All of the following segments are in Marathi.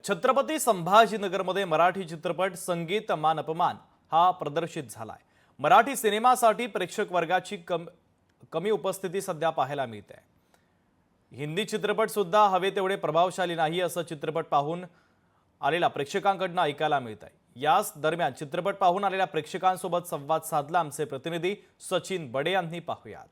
छत्रपती संभाजीनगरमध्ये मराठी चित्रपट संगीत मान अपमान हा प्रदर्शित झालाय। मराठी सिनेमासाठी प्रेक्षक वर्गाची कमी उपस्थिती सध्या पाहायला मिळते। हिंदी चित्रपट सुद्धा हवे तेवढे प्रभावशाली नाही असं चित्रपट पाहून आलेल्या प्रेक्षकांकडून ऐकायला मिळतंय। याच दरम्यान चित्रपट पाहून आलेल्या प्रेक्षकांसोबत संवाद साधला आमचे प्रतिनिधी सचिन बडे यांनी। पाहूयात।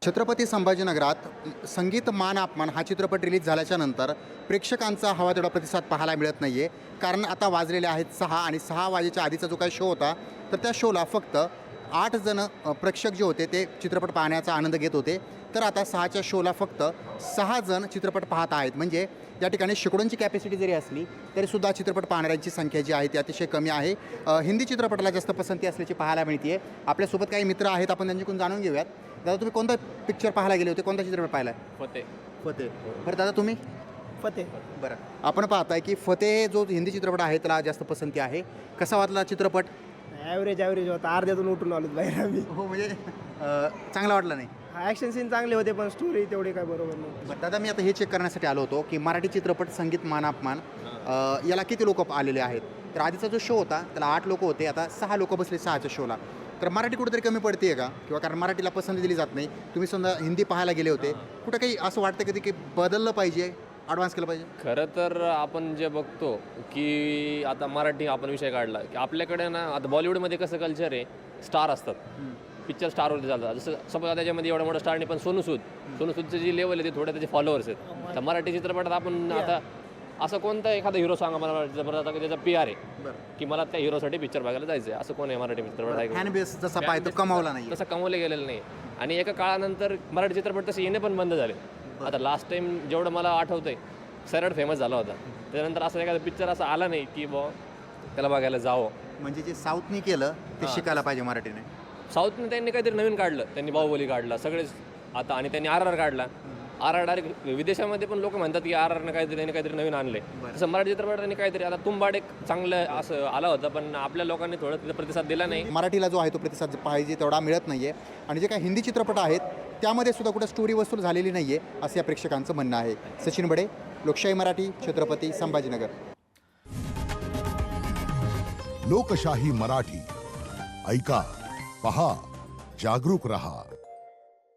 छत्रपती संभाजीनगरात संगीत मान अपमान हा चित्रपट रिलीज झाल्याच्या नंतर प्रेक्षकांचा हवा तेवढा प्रतिसाद पाहायला मिळत नाहीये। कारण आता वाजलेले आहेत 6 आणि 6 वाजेच्या आधीचा जो काही शो होता तर त्या शोला फक्त 8 जण प्रेक्षक जे होते ते चित्रपट पाहण्याचा आनंद घेत होते। तर आता 6च्या शोला फक्त 6 जण चित्रपट पाहत आहेत। म्हणजे या ठिकाणी शेकडोंची कॅपॅसिटी जरी असली तरीसुद्धा चित्रपट पाहणाऱ्यांची संख्या जी आहे ती अतिशय कमी आहे। हिंदी चित्रपटाला जास्त पसंती असल्याची पाहायला मिळते। आपल्यासोबत काही मित्र आहेत, आपण त्यांच्याकडून जाणून घेऊयात। दादा, तुम्ही कोणता पिक्चर पाहायला गेले होते? कोणता चित्रपट पाहिला? फतेह। बरं दादा, तुम्ही? फतेह। बरं, आपण पाहताय की फतेह जो हिंदी चित्रपट आहे त्याला जास्त पसंती आहे। कसा वाटला चित्रपट? ॲव्हरेज होता, अर्ध्यातून उठून आलो बाहेर आम्ही। हो, म्हणजे चांगला वाटला नाही? ॲक्शन सीन चांगले होते पण स्टोरी तेवढी काय बरोबर नाही। बरं दादा, मी आता हे चेक करण्यासाठी आलो होतो की मराठी चित्रपट संगीत मान अपमान याला किती लोक आलेले आहेत। तर आधीचा जो शो होता त्याला 8 लोक होते, आता 6 लोक बसले 6च्या शोला। तर मराठी कुठेतरी कमी पडते का? किंवा कारण मराठीला पसंती दिली जात नाही? तुम्ही समजा हिंदी पाहायला गेले होते, कुठं काही असं वाटतं कधी की बदललं पाहिजे, ॲडव्हान्स केलं पाहिजे? खरं तर आपण जे बघतो की आता मराठी आपण विषय काढला की आपल्याकडे ना आता बॉलिवूडमध्ये कसं कल्चर आहे, स्टार असतात, पिक्चर स्टारवरती चालतात। जसं सपोज त्याच्यामध्ये एवढा मोठा स्टार नाही पण सोनू सूदची जी लेवल आहे ते थोडे त्याचे फॉलोअर्स आहेत। तर मराठी चित्रपटात आपण आता असं कोणता एखादा हिरो सांगा मला चित्रपटाचा की त्याचा PR आहे की मला त्या हिरोसाठी पिक्चर बघायला जायचं आहे, असं कोण आहे मराठी चित्रपट आहे? फॅन बेस जसा पाहिजे कमावला नाही, तसं कमवले गेलेलं नाही। आणि एका काळानंतर मराठी चित्रपट तसे येणे पण बंद झाले। आता लास्ट टाइम जेवढं मला आठवतंय सरळ फेमस झाला होता, त्याच्यानंतर असं एखादा पिक्चर असा आला नाही की त्याला बघायला जावं। म्हणजे जे साऊथनी केलं ते शिकायला पाहिजे मराठीने। साऊथने त्यांनी काहीतरी नवीन काढलं, त्यांनी बाहुबली काढला सगळेच आता, आणि त्यांनी RR काढला। RR डायरेक्ट विदेशामध्ये पण लोक म्हणतात की RRने काहीतरी नवीन आणले। तसं मराठी चित्रपटाने काहीतरी, आता तुंबाड एक चांगलं असं आला होता पण आपल्या लोकांनी थोडं तिथं प्रतिसाद दिला नाही। मराठीला जो आहे तो प्रतिसाद पाहिजे तेवढा मिळत नाहीये। आणि जे काही हिंदी चित्रपट आहेत त्यामध्ये सुद्धा कुठं स्टोरी वसूल झालेली नाहीये असं या प्रेक्षकांचं म्हणणं आहे। सचिन बडे, लोकशाही मराठी, छत्रपती संभाजीनगर। लोकशाही मराठी ऐका, पहा, जागरूक रहा।